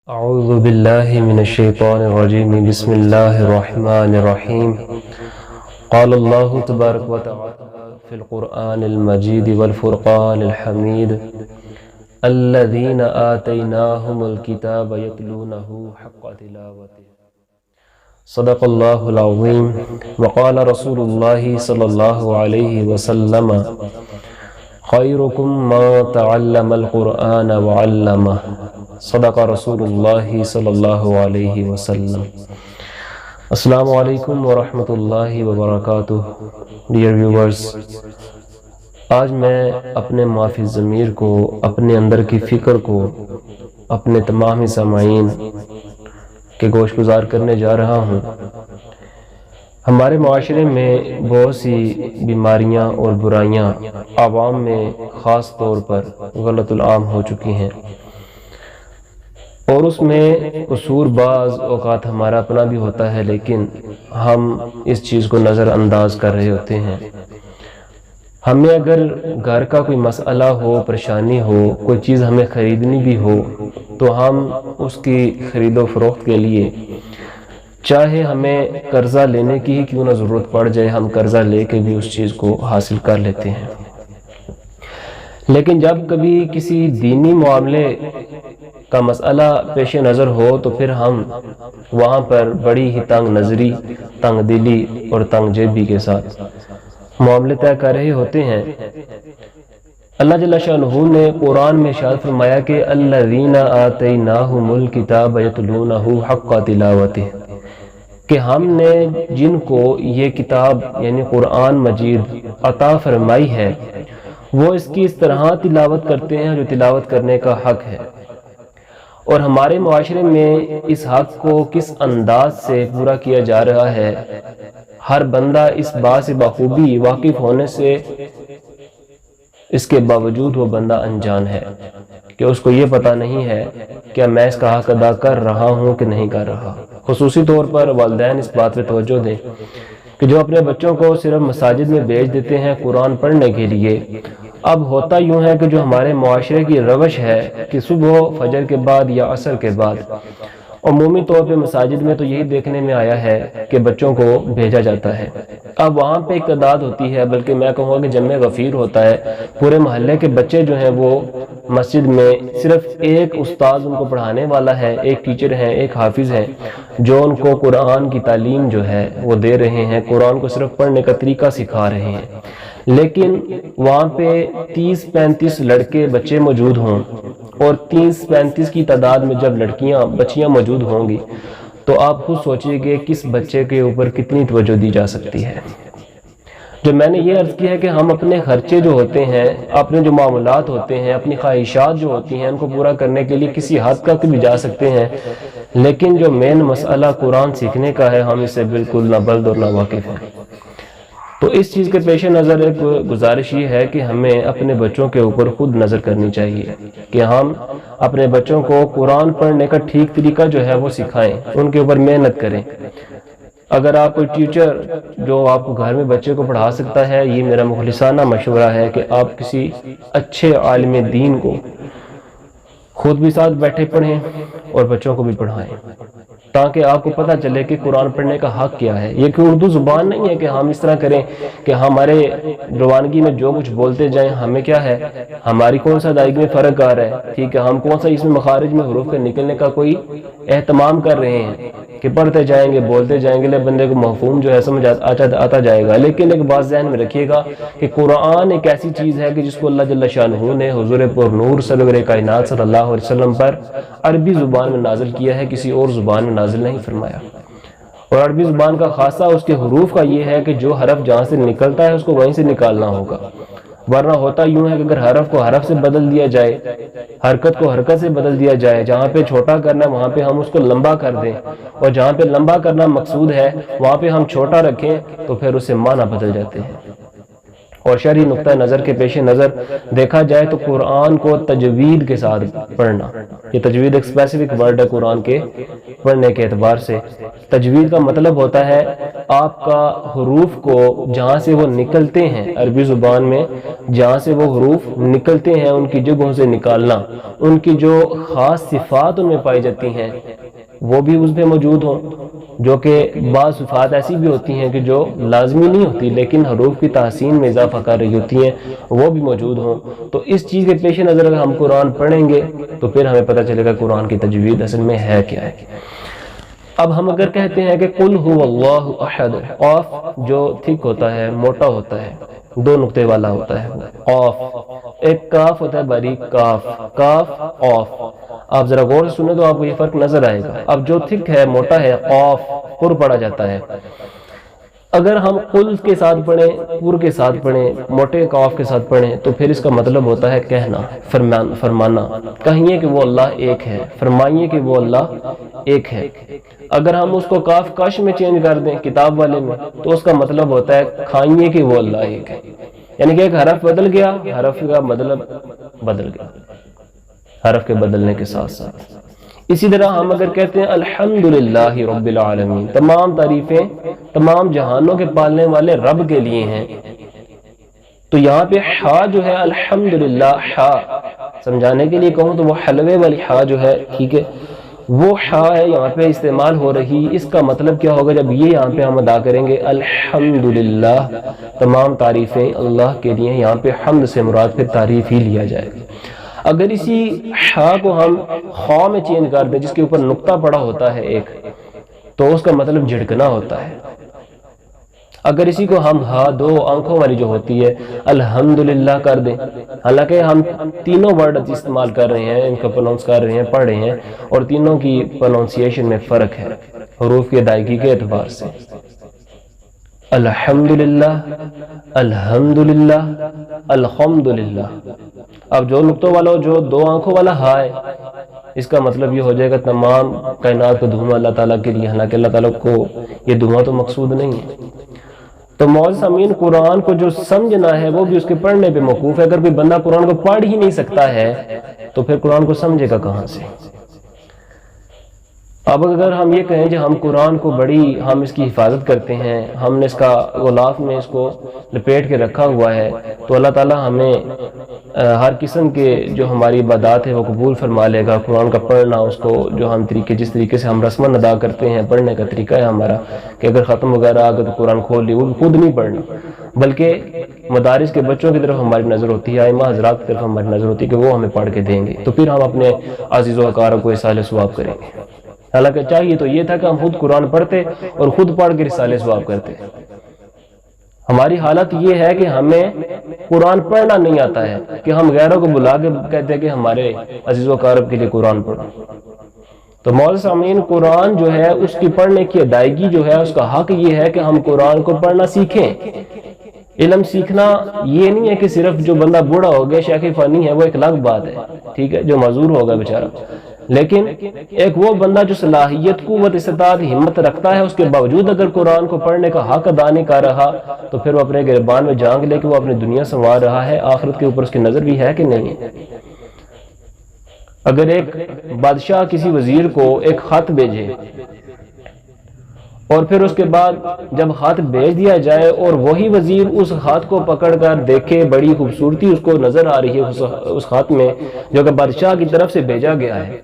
اعوذ باللہ من الشیطان الرجیم بسم اللہ الرحمن الرحیم قال اللہ تبارک و تعالی فی القرآن المجید والفرقان الحمید الذین آتیناہم الکتاب یتلونہ حق تلاوتہ صدق اللہ العظیم وقال رسول اللہ صلی اللہ علیہ وسلم خیرکم من تعلم القرآن وعلمہ صدق رسول اللہ صلی اللہ علیہ وسلم۔ السلام علیکم ورحمۃ اللہ وبرکاتہ۔ ڈیئر ویورز، آج میں اپنے معافی ضمیر کو، اپنے اندر کی فکر کو اپنے تمام سامعین کے گوش گزار کرنے جا رہا ہوں۔ ہمارے معاشرے میں بہت سی بیماریاں اور برائیاں عوام میں خاص طور پر غلط العام ہو چکی ہیں، اور اس میں قصور بعض اوقات ہمارا اپنا بھی ہوتا ہے، لیکن ہم اس چیز کو نظر انداز کر رہے ہوتے ہیں۔ ہمیں اگر گھر کا کوئی مسئلہ ہو، پریشانی ہو، کوئی چیز ہمیں خریدنی بھی ہو تو ہم اس کی خرید و فروخت کے لیے چاہے ہمیں قرضہ لینے کی ہی کیوں نہ ضرورت پڑ جائے، ہم قرضہ لے کے بھی اس چیز کو حاصل کر لیتے ہیں۔ لیکن جب کبھی کسی دینی معاملے کا مسئلہ پیش نظر ہو تو پھر ہم وہاں پر بڑی ہی تنگ نظری، تنگ دلی اور تنگ جیبی کے ساتھ معاملے طے کر رہے ہوتے ہیں۔ اللہ جل شانہ نے قرآن میں ارشاد فرمایا کہ الذین آتیناہم الکتاب یتلونہ حق تلاوتہ، کہ ہم نے جن کو یہ کتاب یعنی قرآن مجید عطا فرمائی ہے وہ اس کی اس طرح تلاوت کرتے ہیں جو تلاوت کرنے کا حق ہے۔ اور ہمارے معاشرے میں اس حق کو کس انداز سے پورا کیا جا رہا ہے، ہر بندہ اس بات سے بخوبی واقف ہونے سے اس کے باوجود وہ بندہ انجان ہے کہ اس کو یہ پتہ نہیں ہے کہ میں اس کا حق ادا کر رہا ہوں کہ نہیں کر رہا۔ خصوصی طور پر والدین اس بات پہ توجہ دیں کہ جو اپنے بچوں کو صرف مساجد میں بھیج دیتے ہیں قرآن پڑھنے کے لیے، اب ہوتا یوں ہے کہ جو ہمارے معاشرے کی روش ہے کہ صبح فجر کے بعد یا عصر کے بعد عمومی طور پہ مساجد میں تو یہی دیکھنے میں آیا ہے کہ بچوں کو بھیجا جاتا ہے۔ اب وہاں پہ ایک تعداد ہوتی ہے، بلکہ میں کہوں گا کہ جمع غفیر ہوتا ہے، پورے محلے کے بچے جو ہیں وہ مسجد میں صرف ایک استاذ ان کو پڑھانے والا ہے، ایک ٹیچر ہیں، ایک حافظ ہیں جو ان کو قرآن کی تعلیم جو ہے وہ دے رہے ہیں، قرآن کو صرف پڑھنے کا طریقہ سکھا رہے ہیں۔ لیکن وہاں پہ 30-35 لڑکے بچے موجود ہوں اور 30-35 کی تعداد میں جب بچیاں موجود ہوں گی تو آپ خود سوچئے کہ کس بچے کے اوپر کتنی توجہ دی جا سکتی ہے۔ جو میں نے یہ عرض کیا ہے کہ ہم اپنے خرچے جو ہوتے ہیں، اپنے جو معاملات ہوتے ہیں، اپنی خواہشات جو ہوتی ہیں ان کو پورا کرنے کے لیے کسی حد تک بھی جا سکتے ہیں، لیکن جو مین مسئلہ قرآن سیکھنے کا ہے ہم اس سے بالکل نہ بلد اور نہ واقف ہیں۔ تو اس چیز کے پیش نظر ایک گزارش یہ ہے کہ ہمیں اپنے بچوں کے اوپر خود نظر کرنی چاہیے کہ ہم اپنے بچوں کو قرآن پڑھنے کا ٹھیک طریقہ جو ہے وہ سکھائیں، ان کے اوپر محنت کریں۔ اگر آپ کوئی ٹیچر جو آپ کو گھر میں بچے کو پڑھا سکتا ہے، یہ میرا مخلصانہ مشورہ ہے کہ آپ کسی اچھے عالم دین کو خود بھی ساتھ بیٹھے پڑھیں اور بچوں کو بھی پڑھائیں، تاکہ آپ کو پتہ چلے کہ قرآن پڑھنے کا حق کیا ہے۔ یہ کوئی اردو زبان نہیں ہے کہ ہم اس طرح کریں کہ ہمارے روانگی میں جو کچھ بولتے جائیں، ہمیں کیا ہے، ہماری کون سا ادائیگی میں فرق آ رہا ہے، ٹھیک ہے، ہم کون سا اس میں مخارج میں حروف کے نکلنے کا کوئی اہتمام کر رہے ہیں کہ پڑھتے جائیں گے، بولتے جائیں گے، بندے کو مفہوم جو ہے سمجھ آتا جائے گا۔ لیکن ایک بات ذہن میں رکھیے گا کہ قرآن ایک ایسی چیز ہے کہ جس کو اللہ جل شانہ نے حضور پر نور سرور کائنات صلی اللہ علیہ وسلم پر عربی زبان میں نازل کیا ہے، کسی اور زبان میں نازل نہیں فرمایا۔ اور عربی زبان کا خاصہ اس کے حروف کا یہ ہے کہ جو حرف جہاں سے نکلتا ہے اس کو وہیں سے نکالنا ہوگا، ورنہ ہوتا یوں ہے کہ اگر حرف کو حرف سے بدل دیا جائے، حرکت کو حرکت سے بدل دیا جائے، جہاں پہ چھوٹا کرنا ہے وہاں پہ ہم اس کو لمبا کر دیں، اور جہاں پہ لمبا کرنا مقصود ہے وہاں پہ ہم چھوٹا رکھیں تو پھر اس سے معنی بدل جاتے ہیں۔ اور شرعی نقطہ نظر کے پیش نظر دیکھا جائے تو قرآن کو تجوید کے ساتھ پڑھنا، یہ تجوید ایک اسپیسیفک ورڈ ہے قرآن کے پڑھنے کے اعتبار سے۔ تجوید کا مطلب ہوتا ہے آپ کا حروف کو جہاں سے وہ نکلتے ہیں، عربی زبان میں جہاں سے وہ حروف نکلتے ہیں ان کی جگہوں سے نکالنا، ان کی جو خاص صفات ان میں پائی جاتی ہیں وہ بھی اس میں موجود ہوں، جو کہ بعض صفات ایسی بھی ہوتی ہیں کہ جو لازمی نہیں ہوتی لیکن حروف کی تحسین میں اضافہ کر رہی ہوتی ہیں، وہ بھی موجود ہوں۔ تو اس چیز کے پیش نظر اگر ہم قرآن پڑھیں گے تو پھر ہمیں پتہ چلے گا قرآن کی تجوید اصل میں ہے کیا ہے۔ اب ہم اگر کہتے ہیں کہ قل هو اللہ احد، قاف جو تھک ہوتا ہے، موٹا ہوتا ہے، دو نقطے والا ہوتا ہے، قاف، ایک کاف ہوتا ہے باریک، کاف، کاف، قاف۔ آپ ذرا غور سے سنیں تو آپ کو یہ فرق نظر آئے گا۔ اب جو تھک ہے، موٹا ہے، قاف، پر پڑا جاتا ہے۔ اگر ہم قل کے ساتھ پڑھیں، پر کے ساتھ پڑھیں، موٹے قاف کے ساتھ پڑھیں تو پھر اس کا مطلب ہوتا ہے کہنا، فرمانا، کہیے کہ وہ اللہ ایک ہے، فرمائیے کہ وہ اللہ ایک ہے۔ اگر ہم اس کو کاف کش میں چینج کر دیں کتاب والے میں تو اس کا مطلب ہوتا ہے کھائیے کہ وہ اللہ ایک ہے، یعنی کہ ایک حرف بدل گیا، حرف کا مطلب بدل گیا حرف کے بدلنے کے ساتھ ساتھ۔ اسی طرح ہم اگر کہتے ہیں الحمدللہ رب العالمین، تمام تعریفیں تمام جہانوں کے پالنے والے رب کے لیے ہیں، تو یہاں پہ حا جو ہے الحمدللہ، حا سمجھانے کے لیے کہوں تو وہ حلوے والی حا جو ہے، ٹھیک ہے، وہ حا ہے یہاں پہ استعمال ہو رہی۔ اس کا مطلب کیا ہوگا جب یہ یہاں پہ ہم ادا کریں گے الحمدللہ، تمام تعریفیں اللہ کے لیے، یہاں پہ حمد سے مراد پھر تعریف ہی لیا جائے گا۔ اگر اسی حا کو ہم خا میں چینج کر دیں جس کے اوپر نقطہ پڑا ہوتا ہے ایک، تو اس کا مطلب جھڑکنا ہوتا ہے۔ اگر اسی کو ہم ہا دو آنکھوں والی جو ہوتی ہے الحمدللہ کر دیں، حالانکہ ہم تینوں ورڈ استعمال کر رہے ہیں، ان کا پروننس کر رہے ہیں، پڑھ رہے ہیں، اور تینوں کی پروننسیشن میں فرق ہے حروف کی ادائیگی کے اعتبار سے۔ الحمدللہ، الحمدللہ، الحمدللہ۔ اب جو نقطوں والا جو دو آنکھوں والا ہا ہے، اس کا مطلب یہ ہو جائے گا تمام کائنات کا دھواں اللہ تعالیٰ کے لیے، حالانکہ اللہ تعالیٰ کو یہ دھواں تو مقصود نہیں ہے۔ تو معزز سامعین، قرآن کو جو سمجھنا ہے وہ بھی اس کے پڑھنے پہ موقوف ہے۔ اگر کوئی بندہ قرآن کو پڑھ ہی نہیں سکتا ہے تو پھر قرآن کو سمجھے گا کہاں سے؟ اب اگر ہم یہ کہیں کہ ہم قرآن کو ہم اس کی حفاظت کرتے ہیں، ہم نے اس کا غلاف میں اس کو لپیٹ کے رکھا ہوا ہے، تو اللہ تعالیٰ ہمیں ہر قسم کے جو ہماری عبادات ہے وہ قبول فرما لے گا۔ قرآن کا پڑھنا، اس کو جو ہم جس طریقے سے ہم رسماً ادا کرتے ہیں، پڑھنے کا طریقہ ہے ہمارا کہ اگر ختم وغیرہ آگے تو قرآن کھول لی، وہ خود نہیں پڑھنا، بلکہ مدارس کے بچوں کی طرف ہماری نظر ہوتی ہے، ائمہ حضرات کی طرف ہماری نظر ہوتی ہے کہ وہ ہمیں پڑھ کے دیں گے، تو پھر ہم اپنے عزیز و اقارب کو رسالہ ثواب کریں گے۔ حالانکہ چاہیے تو یہ تھا کہ ہم خود قرآن پڑھتے اور خود پڑھ کے رسالے ثواب کرتے۔ ہماری حالت یہ ہے کہ ہمیں قرآن پڑھنا نہیں آتا ہے کہ ہم غیروں کو بلا کے کہتے ہیں کہ ہمارے عزیز و اقارب کے لیے قرآن پڑھو۔ تو معزز سامعین، قرآن جو ہے اس کی پڑھنے کی ادائیگی جو ہے اس کا حق یہ ہے کہ ہم قرآن کو پڑھنا سیکھیں۔ علم سیکھنا یہ نہیں ہے کہ صرف جو بندہ بوڑھا ہو گیا شیخ فانی ہے وہ ایک الگ بات ہے، ٹھیک ہے، جو معذور ہوگا بیچارہ، لیکن ایک وہ بندہ جو صلاحیت، قوت، استطاعت، ہمت رکھتا ہے، اس کے باوجود اگر قرآن کو پڑھنے کا حق ادا نہیں کر رہا تو پھر وہ اپنے گریبان میں جانگ لے کہ وہ اپنی دنیا سنوار رہا ہے، آخرت کے اوپر اس کی نظر بھی ہے کہ نہیں ہے۔ اگر ایک بادشاہ کسی وزیر کو ایک خط بھیجے اور پھر اس کے بعد جب خط بھیج دیا جائے اور وہی وزیر اس خط کو پکڑ کر دیکھے، بڑی خوبصورتی اس کو نظر آ رہی ہے اس خط میں جو کہ بادشاہ کی طرف سے بھیجا گیا ہے،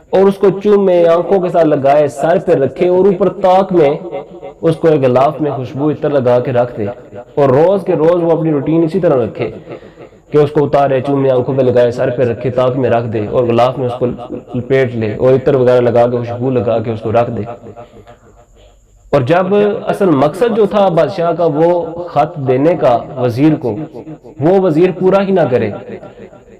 اور اس کو چومے، آنکھوں کے ساتھ لگائے، سر پہ رکھے اور اوپر طاق میں اس کو ایک غلاف میں خوشبو عطر لگا کے رکھ دے، اور روز کے روز وہ اپنی روٹین اسی طرح رکھے کہ اس کو اتارے، چومے، آنکھوں پہ لگائے، سر پہ رکھے، طاق میں رکھ دے اور غلاف میں اس کو لپیٹ لے اور عطر وغیرہ لگا کے خوشبو لگا کے اس کو رکھ دے۔ اور جب اصل مقصد جو تھا بادشاہ کا وہ خط دینے کا وزیر کو، وہ وزیر پورا ہی نہ کرے،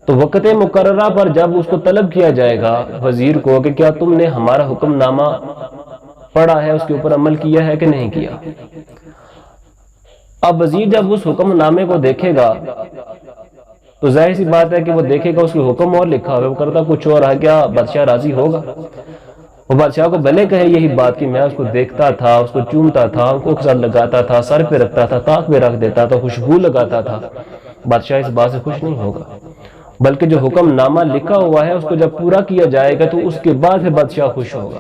تو وقت مقررہ پر جب اس کو طلب کیا جائے گا وزیر کو کہ کیا تم نے ہمارا حکم نامہ پڑھا ہے، اس کے اوپر عمل کیا ہے کہ نہیں کیا، اب وزیر جب اس حکم نامے کو دیکھے گا تو ظاہر سی بات ہے کہ وہ دیکھے گا اس کے حکم اور لکھا ہوئے، وہ کرتا کچھ اور ہے، کیا بادشاہ راضی ہوگا؟ وہ بادشاہ کو بھلے کہے یہی بات کہ میں اس کو دیکھتا تھا، اس کو چومتا تھا، آنکھوں کے ساتھ لگاتا تھا، سر پہ رکھتا تھا، تاک پہ رکھ دیتا تھا، خوشبو لگاتا تھا، بادشاہ اس بات سے خوش نہیں ہوگا، بلکہ جو حکم نامہ لکھا ہوا ہے اس کو جب پورا کیا جائے گا تو اس کے بعد پھر بادشاہ خوش ہوگا۔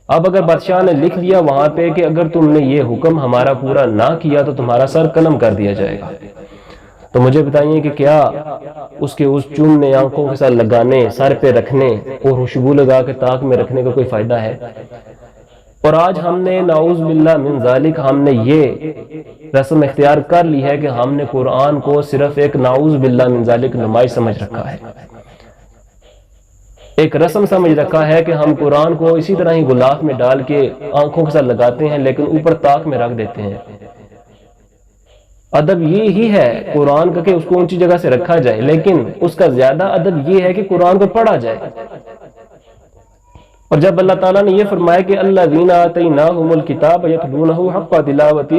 اب اگر بادشاہ نے لکھ دیا وہاں پہ کہ اگر تم نے یہ حکم ہمارا پورا نہ کیا تو تمہارا سر قلم کر دیا جائے گا، تو مجھے بتائیے کہ کیا اس کے اس چومنے، آنکھوں کے ساتھ لگانے، سر پہ رکھنے اور خوشبو لگا کے تاک میں رکھنے کا کوئی فائدہ ہے؟ اور آج ہم نے نعوذ باللہ من ذالک ہم نے یہ رسم اختیار کر لی ہے کہ ہم نے قرآن کو صرف ایک نعوذ باللہ من ذالک نمائش سمجھ رکھا ہے، ایک رسم سمجھ رکھا ہے کہ ہم قرآن کو اسی طرح ہی غلاف میں ڈال کے آنکھوں کے ساتھ لگاتے ہیں لیکن اوپر تاک میں رکھ دیتے ہیں۔ ادب یہ ہی ہے قرآن کا کہ اس کو اونچی جگہ سے رکھا جائے، لیکن اس کا زیادہ ادب یہ ہے کہ قرآن کو پڑھا جائے۔ اور جب اللہ تعالیٰ نے یہ فرمایا کہ الذین آتیناہم الکتاب یتلونہ حق تلاوتہ،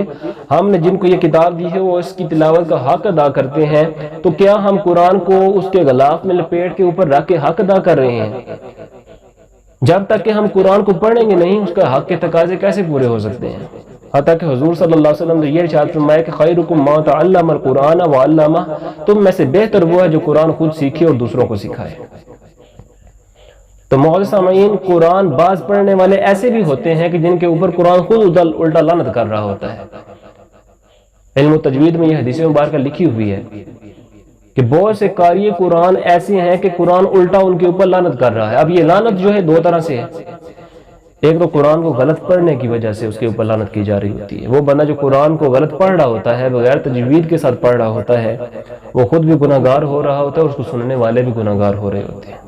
ہم نے جن کو یہ کتاب دی ہے وہ اس کی تلاوت کا حق ادا کرتے ہیں، تو کیا ہم قرآن کو اس کے غلاف میں لپیٹ کے اوپر رکھ کے حق ادا کر رہے ہیں؟ جب تک کہ ہم قرآن کو پڑھیں گے نہیں اس کا حق کے تقاضے کیسے پورے ہو سکتے ہیں؟ حتیٰ کہ حضور صلی اللہ علیہ وسلم نے یہ ارشاد فرمایا کہ خیرکم من تعلم القرآن وعلمہ، تم میں سے بہتر وہ ہے جو قرآن خود سیکھے اور دوسروں کو سکھائے۔ تو معزز سامعین، قرآن بعض پڑھنے والے ایسے بھی ہوتے ہیں کہ جن کے اوپر قرآن خود الٹا لعنت کر رہا ہوتا ہے۔ علم و تجوید میں یہ حدیث مبارکہ لکھی ہوئی ہے کہ بہت سے قاری قرآن ایسے ہیں کہ قرآن الٹا ان کے اوپر لعنت کر رہا ہے۔ اب یہ لعنت جو ہے دو طرح سے ہے، ایک تو قرآن کو غلط پڑھنے کی وجہ سے اس کے اوپر لعنت کی جا رہی ہوتی ہے، وہ بندہ جو قرآن کو غلط پڑھ رہا ہوتا ہے، بغیر تجوید کے ساتھ پڑھ رہا ہوتا ہے، وہ خود بھی گناہ گار ہو رہا ہوتا ہے اور اس کو سننے والے بھی گناہ گار ہو رہے ہوتے ہیں۔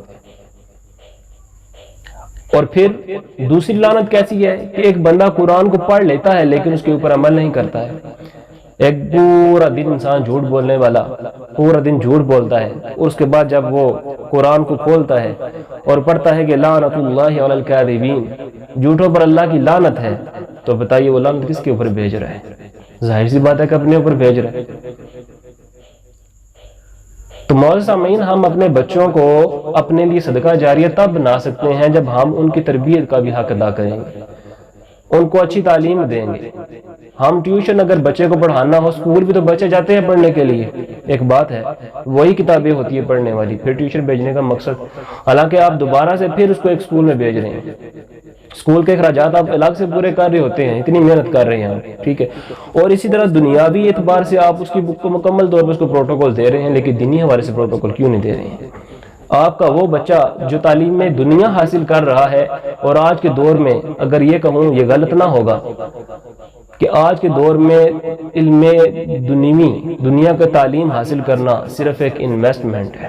اور پھر دوسری لعنت کیسی ہے کہ ایک بندہ قرآن کو پڑھ لیتا ہے لیکن اس کے اوپر عمل نہیں کرتا ہے۔ ایک پورا دن انسان جھوٹ بولنے والا پورا دن جھوٹ بولتا ہے، اور اس کے بعد جب وہ قرآن کو کھولتا ہے اور پڑھتا ہے کہ لعنت اللہ علی الکاذبین، جھوٹوں پر اللہ کی لعنت ہے، تو بتائیے وہ لعنت کس کے اوپر بھیج رہا ہے؟ ظاہر سی بات ہے کہ اپنے اوپر بھیج رہا ہے۔ تو معزز سامعین، ہم اپنے بچوں کو اپنے لیے صدقہ جاریہ تب بنا سکتے ہیں جب ہم ان کی تربیت کا بھی حق ادا کریں گے، ان کو اچھی تعلیم دیں گے۔ ہم ٹیوشن اگر بچے کو پڑھانا ہو، اسکول بھی تو بچے جاتے ہیں پڑھنے کے لیے، ایک بات ہے، وہی کتابیں ہوتی ہیں پڑھنے والی، پھر ٹیوشن بھیجنے کا مقصد، حالانکہ آپ دوبارہ سے پھر اس کو ایک اسکول میں بھیج رہے ہیں، اسکول کے اخراجات آپ الگ سے پورے کر رہے ہوتے ہیں، اتنی محنت کر رہے ہیں، ٹھیک ہے، اور اسی طرح دنیاوی اعتبار سے آپ اس کی بک کو مکمل طور پر اس کو پروٹوکول دے رہے ہیں، لیکن دینی حوالے سے پروٹوکول کیوں نہیں دے رہے ہیں؟ آپ کا وہ بچہ جو تعلیم میں دنیا حاصل کر رہا ہے، اور آج کے دور میں اگر یہ کہوں یہ غلط نہ ہوگا کہ آج کے دور میں علم دنیا کا تعلیم حاصل کرنا صرف ایک انویسٹمنٹ ہے۔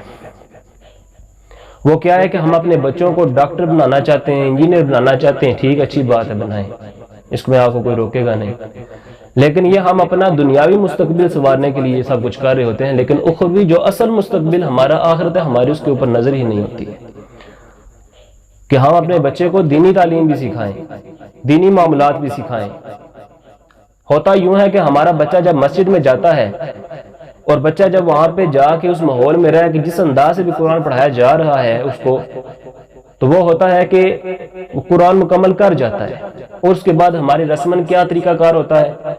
وہ کیا ہے کہ ہم اپنے بچوں کو ڈاکٹر بنانا چاہتے ہیں، انجینئر بنانا چاہتے ہیں، ٹھیک اچھی بات ہے، بنائیں، اس میں آپ کو کوئی روکے گا نہیں، لیکن یہ ہم اپنا دنیاوی مستقبل سنوارنے کے لیے یہ سب کچھ کر رہے ہوتے ہیں، لیکن اخروی جو اصل مستقبل ہمارا آخرت ہے، ہماری اس کے اوپر نظر ہی نہیں ہوتی ہے کہ ہم اپنے بچے کو دینی تعلیم بھی سکھائیں، دینی معاملات بھی سکھائیں۔ ہوتا یوں ہے کہ ہمارا بچہ جب مسجد میں جاتا ہے اور بچہ جب وہاں پہ جا کے اس ماحول میں رہے کہ جس انداز سے بھی قرآن پڑھایا جا رہا ہے اس کو، تو وہ ہوتا ہے کہ وہ قرآن مکمل کر جاتا ہے، اور اس کے بعد ہماری رسمن کیا طریقہ کار ہوتا ہے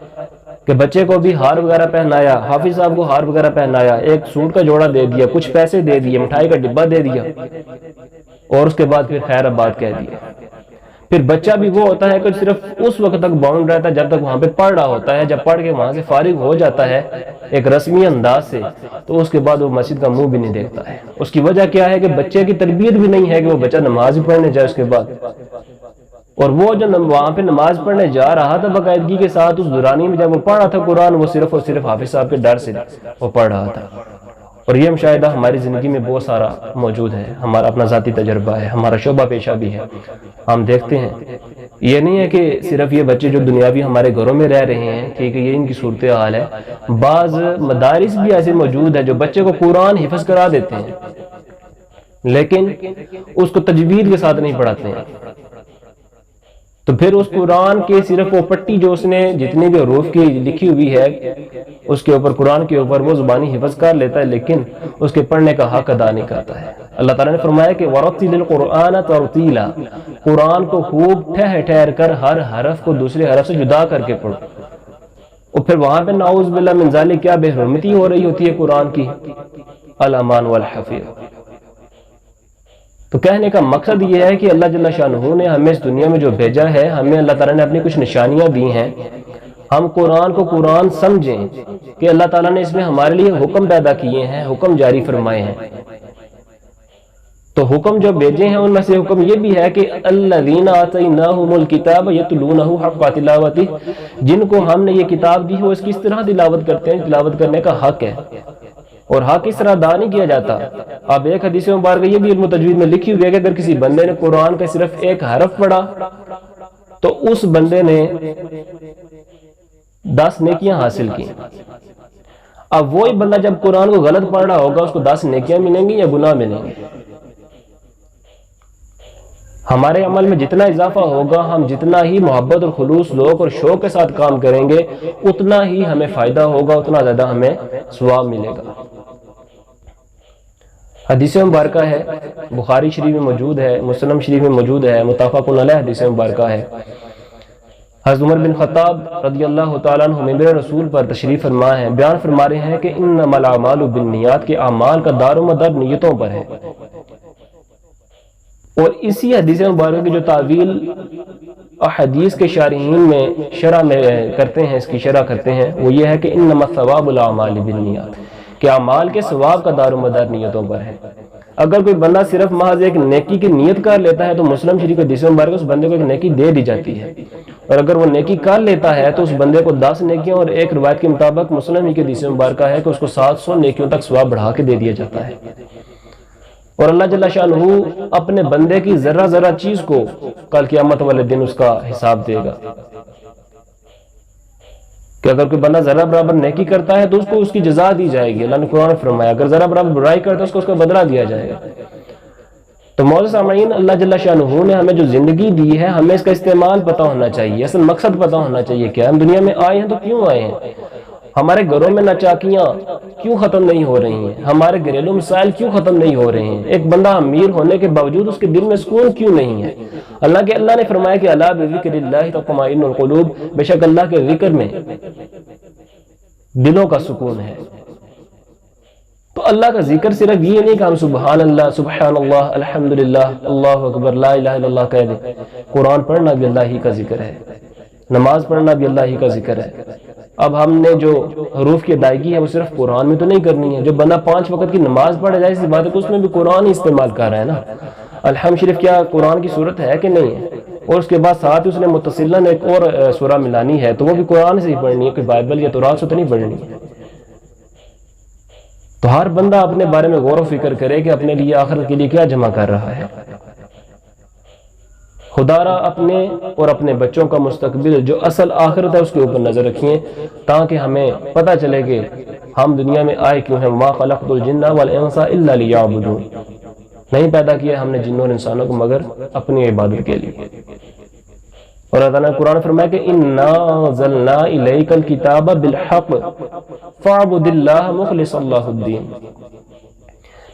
کہ بچے کو بھی ہار وغیرہ پہنایا، حافظ صاحب کو ہار وغیرہ پہنایا، ایک سوٹ کا جوڑا دے دیا، کچھ پیسے دے دیے، مٹھائی کا ڈبہ دے دیا، اور اس کے بعد پھر خیر آباد کہہ دیا۔ پھر بچہ بھی وہ ہوتا ہے کہ صرف اس وقت تک باؤنڈ رہتا ہے جب تک وہاں پہ پڑھ رہا ہوتا ہے، جب پڑھ کے وہاں سے فارغ ہو جاتا ہے ایک رسمی انداز سے، تو اس کے بعد وہ مسجد کا منہ بھی نہیں دیکھتا ہے۔ اس کی وجہ کیا ہے کہ بچے کی تربیت بھی نہیں ہے کہ وہ بچہ نماز پڑھنے جائے اس کے بعد، اور وہ جو وہاں پہ نماز پڑھنے جا رہا تھا باقاعدگی کے ساتھ، اس دورانی میں جب وہ پڑھ رہا تھا قرآن، وہ صرف اور صرف حافظ صاحب کے ڈر سے وہ پڑھ رہا تھا۔ اور یہ مشاہدہ ہماری زندگی میں بہت سارا موجود ہے، ہمارا اپنا ذاتی تجربہ ہے، ہمارا شعبہ پیشہ بھی ہے، ہم دیکھتے ہیں۔ یہ نہیں ہے کہ صرف یہ بچے جو دنیاوی ہمارے گھروں میں رہ رہے ہیں، ٹھیک ہے، یہ ان کی صورتحال ہے، بعض مدارس بھی ایسے موجود ہیں جو بچے کو قرآن حفظ کرا دیتے ہیں لیکن اس کو تجوید کے ساتھ نہیں پڑھاتے ہیں۔ تو پھر اس قرآن کے صرف وہ پٹی جو اس نے جتنے بھی حروف کی لکھی ہوئی ہے اس کے اوپر، قرآن کے اوپر، وہ زبانی حفظ کر لیتا ہے لیکن اس کے پڑھنے کا حق ادا نہیں کرتا ہے۔ اللہ تعالیٰ نے فرمایا کہ وَرَتِّلِ الْقُرْآنَ تَرْتِيلًا، قرآن کو خوب ٹھہر ٹھہر کر ہر حرف کو دوسرے حرف سے جدا کر کے پڑھو۔ اور پھر وہاں پہ نعوذ باللہ من ذالک کیا بے حرمتی ہو رہی ہوتی ہے قرآن کی، الامان والحفیظ۔ تو کہنے کا مقصد یہ ہے کہ اللہ جل شانہ نے ہمیں اس دنیا میں جو بھیجا ہے، ہمیں اللہ تعالیٰ نے اپنی کچھ نشانیاں دی ہیں، ہم قرآن کو قرآن سمجھیں کہ اللہ تعالیٰ نے اس میں ہمارے لیے حکم پیدا کیے ہیں، حکم جاری فرمائے ہیں۔ تو حکم جو بھیجے ہیں ان میں سے حکم یہ بھی ہے کہ الذین آتیناہم الکتاب یتلونہ حق تلاوتہ، جن کو ہم نے یہ کتاب دی ہے وہ اس کی اس طرح تلاوت کرتے ہیں، تلاوت کرنے کا حق ہے، اور حق اس طرح ادا نہیں کیا جاتا۔ اب ایک حدیث مبارکہ یہ بھی علم تجوید میں لکھی ہوئی ہے کہ اگر کسی بندے نے قرآن کا صرف ایک حرف پڑھا تو اس بندے نے 10 نیکیاں حاصل کی۔ اب وہی بندہ جب قرآن کو غلط پڑھ رہا ہوگا اس کو 10 نیکیاں ملیں گی یا گناہ ملیں گے؟ ہمارے عمل میں جتنا اضافہ ہوگا، ہم جتنا ہی محبت اور خلوص، لوگ اور شوق کے ساتھ کام کریں گے، اتنا ہی ہمیں فائدہ ہوگا، اتنا زیادہ ہمیں ثواب ملے گا۔ حدیث مبارکہ ہے، بخاری شریف میں موجود ہے، مسلم شریف میں موجود ہے، متفق علیہ حدیث مبارکہ ہے۔ حضرت عمر بن خطاب رضی اللہ تعالیٰ عنہ ممبر رسول پر تشریف فرما ہے، بیان فرما رہے ہیں کہ انما الاعمال بالنیات، کے اعمال کا دار و مدار نیتوں پر ہے۔ اور اسی حدیث مبارکہ کی جو تعویل احادیث کے شارحین میں شرح میں کرتے ہیں، اس کی شرح کرتے ہیں، وہ یہ ہے کہ انما ثواب الاعمال بالنیات، کہ اعمال کے ثواب کا دار و مدار نیتوں پر ہے۔ اگر کوئی بندہ صرف محض ایک نیکی کی نیت کر لیتا ہے تو مسلم شریف حدیث مبارکہ اس بندے کو ایک نیکی دے دی جاتی ہے، اور اگر وہ نیکی کر لیتا ہے تو اس بندے کو 10 نیکیاں، اور ایک روایت کے مطابق مسلم کی حدیث مبارکہ ہے کہ اس کو 700 نیکیوں تک ثواب بڑھا کے دے دیا جاتا ہے۔ اور اللہ جل شانہ اپنے بندے کی ذرہ ذرہ چیز کو کل قیامت والے دن اس کا حساب دے گا، کہ اگر کوئی بندہ ذرہ برابر نیکی کرتا ہے تو اس کو اس کی جزا دی جائے گی، اللہ نے قرآن فرمایا، اگر ذرہ برابر برائی کرتا ہے اس کو اس کا بدلہ دیا جائے گا۔ تو معزز سامعین، اللہ جل شانہ نے ہمیں جو زندگی دی ہے ہمیں اس کا استعمال پتہ ہونا چاہیے، اصل مقصد پتہ ہونا چاہیے کہ ہم دنیا میں آئے ہیں تو کیوں آئے ہیں، ہمارے گھروں میں ناچاکیاں کیوں ختم نہیں ہو رہی ہیں، ہمارے گھریلو مسائل کیوں ختم نہیں ہو رہے ہیں، ایک بندہ امیر ہونے کے باوجود اس کے دل میں سکون کیوں نہیں ہے۔ اللہ نے فرمایا کہ الا بذکر اللہ تطمئن القلوب، بے شک اللہ کے ذکر میں دلوں کا سکون ہے۔ تو اللہ کا ذکر صرف یہ نہیں کہ ہم سبحان اللہ الحمدللہ اللہ اکبر لا الہ الا اللہ کہہ دیں، قرآن پڑھنا بھی اللہ ہی کا ذکر ہے، نماز پڑھنا بھی اللہ ہی کا ذکر ہے۔ اب ہم نے جو حروف کی ادائیگی ہے وہ صرف قرآن میں تو نہیں کرنی ہے، جو بندہ 5 وقت کی نماز پڑھ جائے اسی بات ہے کہ اس میں بھی قرآن ہی استعمال کر رہا ہے نا۔ الحمد شریف کیا قرآن کی صورت ہے کہ نہیں ہے؟ اور اس کے بعد ساتھ ہی اس نے متصلاً ایک اور سورہ ملانی ہے تو وہ بھی قرآن سے ہی پڑھنی ہے، کوئی بائبل یا تورات سے تو نہیں پڑھنی ہے۔ تو ہر بندہ اپنے بارے میں غور و فکر کرے کہ اپنے لیے آخرت کے لیے کیا جمع کر رہا ہے۔ خدا را اپنے اور اپنے بچوں کا مستقبل جو اصل آخرت ہے اس کے اوپر نظر رکھیں، تاکہ ہمیں پتہ چلے کہ ہم دنیا میں آئے کیوں ہیں۔ وَمَا خَلَقْتُ الْجِنَّ وَالْإِنسَ إِلَّا لِيَعْبُدُونِ، نہیں پیدا کیا ہم نے جنوں اور انسانوں کو مگر اپنی عبادت کے لیے۔ اور اللہ تعالیٰ نے قرآن فرمایا کہ اِنَّا أَنزَلْنَا إِلَيْكَ الْكِتَابَ بِالْحَقِّ فَاعْبُدِ اللَّهَ مُخْلِصًا لَهُ الدِّينَ،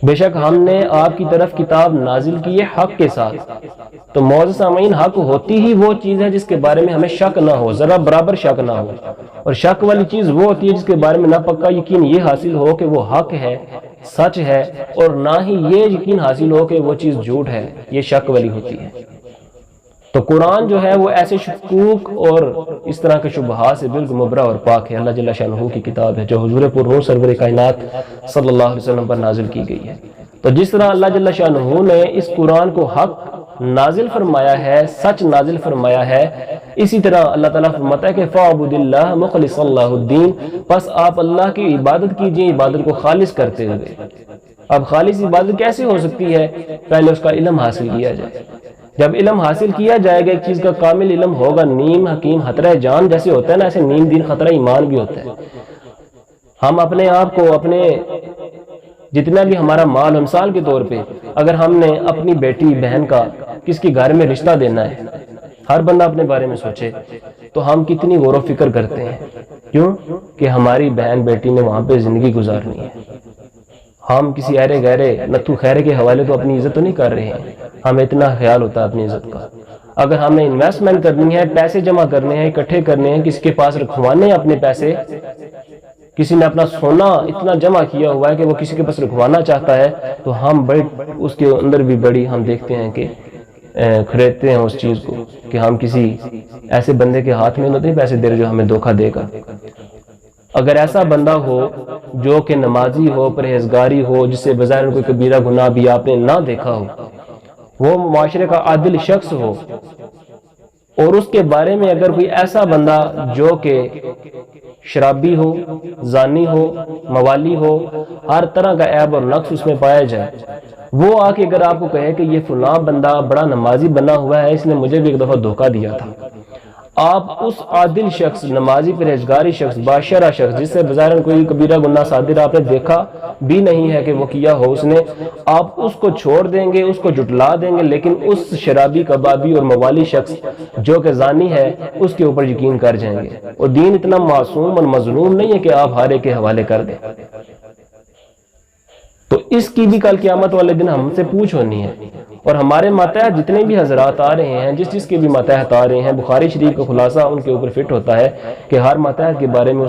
بے شک ہم نے آپ کی طرف کتاب نازل کی ہے حق کے ساتھ۔ تو معزز سامعین، حق ہوتی ہی وہ چیز ہے جس کے بارے میں ہمیں شک نہ ہو، ذرا برابر شک نہ ہو، اور شک والی چیز وہ ہوتی ہے جس کے بارے میں نہ پکا یقین یہ حاصل ہو کہ وہ حق ہے، سچ ہے، اور نہ ہی یہ یقین حاصل ہو کہ وہ چیز جھوٹ ہے، یہ شک والی ہوتی ہے۔ تو قرآن جو ہے وہ ایسے شکوک اور اس طرح کے شبہات سے بالکل مبرہ اور پاک ہے، اللہ جل شانہ کی کتاب ہے جو حضور پرنور سرور کائنات صلی اللہ علیہ وسلم پر نازل کی گئی ہے۔ تو جس طرح اللہ جل شانہ نے اس قرآن کو حق نازل فرمایا ہے، سچ نازل فرمایا ہے، اسی طرح اللہ تعالیٰ فرماتا ہے کہ فَاعْبُدِ اللَّهَ مُخْلِصًا لَهُ الدِّينَ، پس آپ اللہ کی عبادت کیجئے، عبادت کو خالص کرتے ہوئے۔ اب خالص عبادت کیسے ہو سکتی ہے؟ پہلے اس کا علم حاصل کیا جائے۔ جب علم حاصل کیا جائے گا، ایک چیز کا کامل علم ہوگا، نیم حکیم خطرہ جان جیسے ہوتا ہے نا، ایسے نیم دین خطرہ ایمان بھی ہوتا ہے۔ ہم اپنے آپ کو، اپنے جتنا بھی ہمارا مال، مثال کے طور پہ اگر ہم نے اپنی بیٹی بہن کا کس کی گھر میں رشتہ دینا ہے ہر بندہ اپنے بارے میں سوچے تو ہم کتنی غور و فکر کرتے ہیں، کیوں کہ ہماری بہن بیٹی نے وہاں پہ زندگی گزارنی ہے۔ ہم کسی ایرے گہرے نتھو خیرے کے حوالے تو اپنی عزت تو نہیں کر رہے ہیں، ہمیں اتنا خیال ہوتا ہے اپنی عزت کا۔ اگر ہمیں انویسٹمنٹ کرنی ہے، پیسے جمع کرنے ہیں، اکٹھے کرنے ہیں، کسی کے پاس رکھوانے ہیں اپنے پیسے، کسی نے اپنا سونا اتنا جمع کیا ہوا ہے کہ وہ کسی کے پاس رکھوانا چاہتا ہے، تو ہم بڑی اس کے اندر بھی بڑی ہم دیکھتے ہیں کہ خریدتے ہیں اس چیز کو کہ ہم کسی ایسے بندے کے ہاتھ میں نہیں پیسے دے رہے جو ہمیں دھوکہ دے گا۔ اگر ایسا بندہ ہو جو کہ نمازی ہو، پرہیزگاری ہو، جس سے بظاہر کوئی کبیرہ گناہ بھی آپ نے نہ دیکھا ہو، وہ معاشرے کا عادل شخص ہو، اور اس کے بارے میں اگر کوئی ایسا بندہ جو کہ شرابی ہو، زانی ہو، موالی ہو، ہر طرح کا عیب اور نقص اس میں پایا جائے، وہ آ کے اگر آپ کو کہے کہ یہ فلاں بندہ بڑا نمازی بنا ہوا ہے، اس نے مجھے بھی ایک دفعہ دھوکہ دیا تھا، آپ اس عادل شخص، نمازی پرہیزگاری شخص، باشرہ شخص، جس سے بظاہر کوئی کبیرہ گناہ صادر آپ نے دیکھا بھی نہیں ہے کہ وہ کیا ہو اس نے، آپ اس کو چھوڑ دیں گے، اس کو جھٹلا دیں گے، لیکن اس شرابی، کبابی اور موالی شخص جو کہ زانی ہے، اس کے اوپر یقین کر جائیں گے۔ اور دین اتنا معصوم اور مظلوم نہیں ہے کہ آپ ہر ایک کے حوالے کر دیں۔ تو اس کی بھی کل قیامت والے دن ہم سے پوچھ ہونی ہے۔ اور ہمارے ماتحت جتنے بھی حضرات آ رہے ہیں، جس کے بھی ماتحت آ رہے ہیں، بخاری شریف کا خلاصہ ان کے اوپر فٹ ہوتا ہے کہ ہر ماتحت کے بارے میں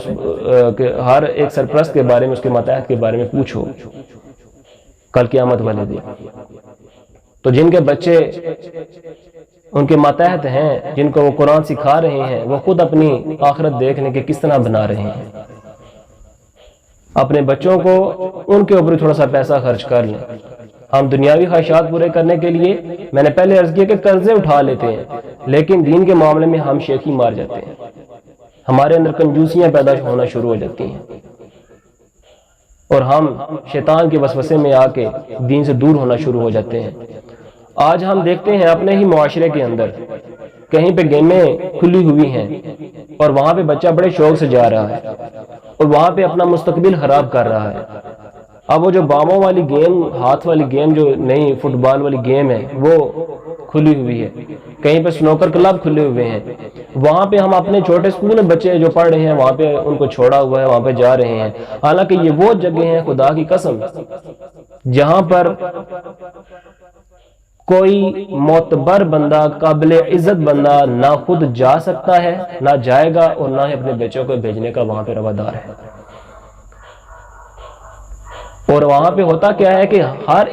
ہر ایک سرپرست کے بارے میں، اس کے ماتحت کے بارے میں پوچھو کل قیامت والے دن۔ تو جن کے بچے ان کے ماتحت ہیں، جن کو وہ قرآن سکھا رہے ہیں، وہ خود اپنی آخرت دیکھ لیں کہ کس طرح بنا رہے ہیں۔ اپنے بچوں کو ان کے اوپر تھوڑا سا پیسہ خرچ کر لیں۔ ہم دنیاوی خواہشات پورے کرنے کے لیے، میں نے پہلے عرض کیا کہ قرضے اٹھا لیتے ہیں، لیکن دین کے معاملے میں ہم شیخی مار جاتے ہیں، ہمارے اندر کنجوسیاں پیدا ہونا شروع ہو جاتی ہیں، اور ہم شیطان کے وسوسے میں آ کے دین سے دور ہونا شروع ہو جاتے ہیں۔ آج ہم دیکھتے ہیں اپنے ہی معاشرے کے اندر کہیں پہ گیمیں کھلی ہوئی ہیں، اور وہاں پہ بچہ بڑے شوق سے جا رہا ہے، اور وہاں پہ اپنا مستقبل خراب کر رہا ہے۔ اب وہ جو باموں والی گیم، ہاتھ والی گیم، جو نئی فٹ بال والی گیم ہے، وہ کھلی ہوئی ہے، کہیں پہ سنوکر کلب کھلے ہوئے ہیں، وہاں پہ ہم اپنے چھوٹے اسکول میں بچے جو پڑھ رہے ہیں، وہاں پہ ان کو چھوڑا ہوا ہے، وہاں پہ جا رہے ہیں، حالانکہ یہ وہ جگہ ہیں خدا کی قسم جہاں پر کوئی معتبر بندہ، قابل عزت بندہ نہ خود جا سکتا ہے، نہ جائے گا، اور نہ ہی اپنے بچوں کو بھیجنے کا وہاں پہ روادار ہے۔ اور وہاں پہ ہوتا کیا ہے کہ ہر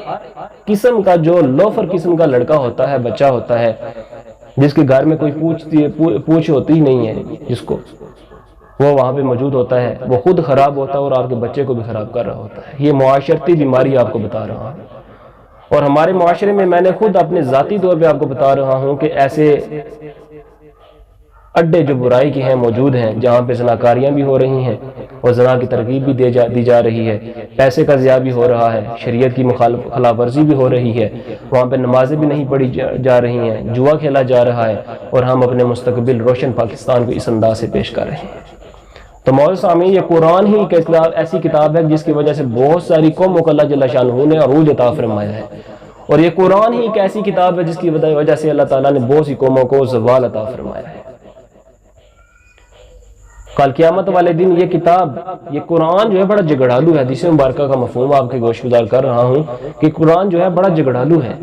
قسم کا جو لوفر قسم کا لڑکا ہوتا ہے، بچہ ہوتا ہے، جس کے گھر میں کوئی پوچھ ہوتی ہی نہیں ہے جس کو، وہ وہاں پہ موجود ہوتا ہے، وہ خود خراب ہوتا ہے اور آپ کے بچے کو بھی خراب کر رہا ہوتا ہے۔ یہ معاشرتی بیماری آپ کو بتا رہا ہوں، اور ہمارے معاشرے میں میں نے خود اپنے ذاتی طور پہ آپ کو بتا رہا ہوں کہ ایسے اڈے جو برائی کے ہیں موجود ہیں، جہاں پہ زناکاریاں بھی ہو رہی ہیں، اور زنا کی ترغیب بھی دی جا رہی ہے، پیسے کا ضیاع بھی ہو رہا ہے، شریعت کی خلاف ورزی بھی ہو رہی ہے، وہاں پہ نمازیں بھی نہیں پڑھی جا رہی ہیں، جوا کھیلا جا رہا ہے، اور ہم اپنے مستقبل روشن پاکستان کو اس انداز سے پیش کر رہے ہیں۔ تو مولانا سامعین، یہ قرآن ہی ایسی کتاب ہے جس کی وجہ سے بہت ساری قوموں کو اللہ جل شانہ نے عروج عطا فرمایا ہے، اور یہ قرآن ہی ایک ایسی کتاب ہے جس کی وجہ سے اللہ تعالیٰ نے بہت سی قوموں کو زوال عطا فرمایا ہے۔ کل قیامت والے دن یہ کتاب، یہ قرآن جو ہے بڑا جگڑالو ہے۔ حدیث مبارکہ کا مفہوم آپ کے گوش گزار کر رہا ہوں کہ قرآن جو ہے بڑا جگڑالو ہے۔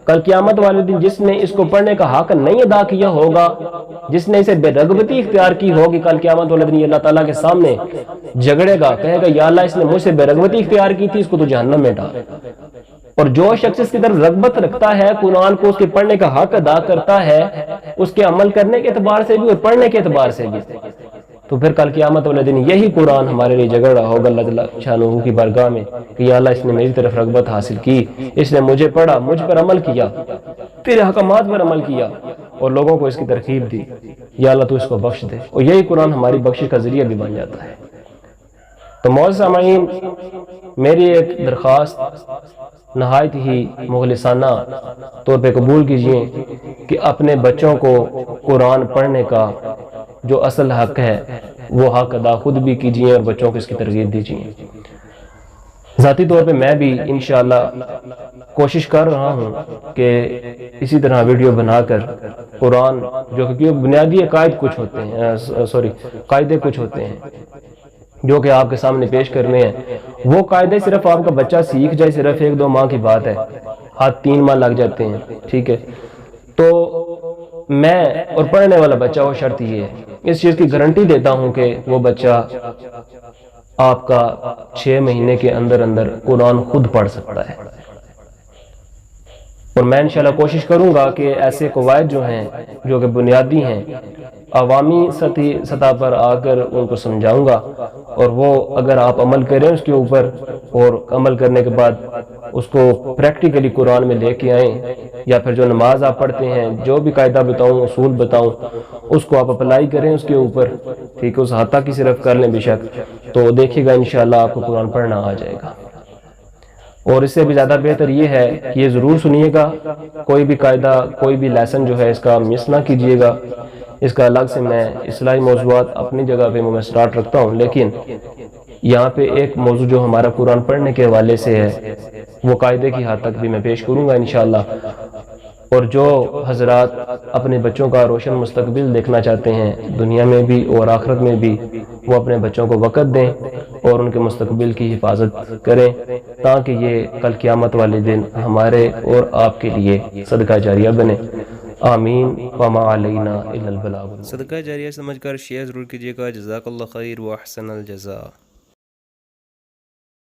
کل قیامت والے دن جس نے اس کو پڑھنے کا حق نہیں ادا کیا ہوگا، جس نے اسے بے رغبتی اختیار کی ہوگی، کل قیامت والے دن یہ اللہ تعالیٰ کے سامنے جھگڑے گا، کہے گا یا اللہ اس نے مجھ سے بے رغبتی اختیار کی تھی، اس کو تو جہنم میں ڈال۔ اور جو شخص اس کی طرف رغبت رکھتا ہے، قرآن کو اس کے پڑھنے کا حق ادا کرتا ہے، اس کے عمل کرنے کے اعتبار سے بھی اور پڑھنے کے اعتبار سے بھی، تو پھر کل قیامت والے دن یہی قرآن ہمارے لیے جھگڑ رہا ہوگا اللہ جل شانہ کی بارگاہ میں کہ یا اللہ اس نے میری طرف رغبت حاصل کی، اس نے مجھے پڑھا، مجھ پر عمل کیا، تیرے حکمات پر عمل کیا، اور لوگوں کو اس کی ترغیب دی، یا اللہ تو اس کو بخش دے۔ اور یہی قرآن ہماری بخشش کا ذریعہ بھی بن جاتا ہے۔ تو معزز سامعین، میری ایک درخواست نہایت ہی مخلصانہ طور پہ قبول کیجئے کہ اپنے بچوں کو قرآن پڑھنے کا جو اصل حق ہے وہ حق ادا خود بھی کیجئے اور بچوں کو اس کی ترغیب دیجئے۔ ذاتی طور پہ میں بھی انشاءاللہ کوشش کر رہا ہوں کہ اسی طرح ویڈیو بنا کر قرآن جو کہ بنیادی عقائد کچھ ہوتے ہیں قاعدے کچھ ہوتے ہیں جو کہ آپ کے سامنے پیش کرنے ہیں، وہ قاعدے صرف آپ کا بچہ سیکھ جائے، صرف 1-2 ماہ کی بات ہے، ہاتھ 3 ماہ لگ جاتے ہیں، ٹھیک ہے، تو میں اور پڑھنے والا بچہ وہ شرط یہ ہے، اس چیز کی گارنٹی دیتا ہوں کہ وہ بچہ آپ کا 6 مہینے کے اندر اندر قرآن خود پڑھ سکتا ہے۔ اور میں انشاءاللہ کوشش کروں گا کہ ایسے قواعد جو ہیں جو کہ بنیادی ہیں عوامی سطح پر آ کر ان کو سمجھاؤں گا، اور وہ اگر آپ عمل کریں اس کے اوپر، اور عمل کرنے کے بعد اس کو پریکٹیکلی قرآن میں لے کے آئیں، یا پھر جو نماز آپ پڑھتے ہیں جو بھی قاعدہ بتاؤں، اصول بتاؤں، اس کو آپ اپلائی کریں اس کے اوپر، ٹھیک ہے، اس حد تک ہی صرف کر لیں بے شک، تو دیکھیے گا انشاءاللہ آپ کو قرآن پڑھنا آ جائے گا۔ اور اس سے بھی زیادہ بہتر یہ ہے کہ یہ ضرور سنیے گا، کوئی بھی قاعدہ کوئی بھی لیسن جو ہے اس کا مس نہ کیجیے گا، اس کا الگ سے میں اصلاحی موضوعات اپنی جگہ پہ میں سٹارٹ رکھتا ہوں، لیکن یہاں پہ ایک موضوع جو ہمارا قرآن پڑھنے کے حوالے سے ہے وہ قاعدے کی حد تک بھی میں پیش کروں گا انشاءاللہ۔ اور جو حضرات اپنے بچوں کا روشن مستقبل دیکھنا چاہتے ہیں دنیا میں بھی اور آخرت میں بھی، وہ اپنے بچوں کو وقت دیں اور ان کے مستقبل کی حفاظت کریں، تاکہ یہ کل قیامت والے دن ہمارے اور آپ کے لیے صدقہ جاریہ بنے۔ آمین وما علینا الا البلاغ۔ صدقہ جاریہ سمجھ کر شیئر ضرور کیجیے گا۔ جزاک اللہ خیر و احسن الجزاء۔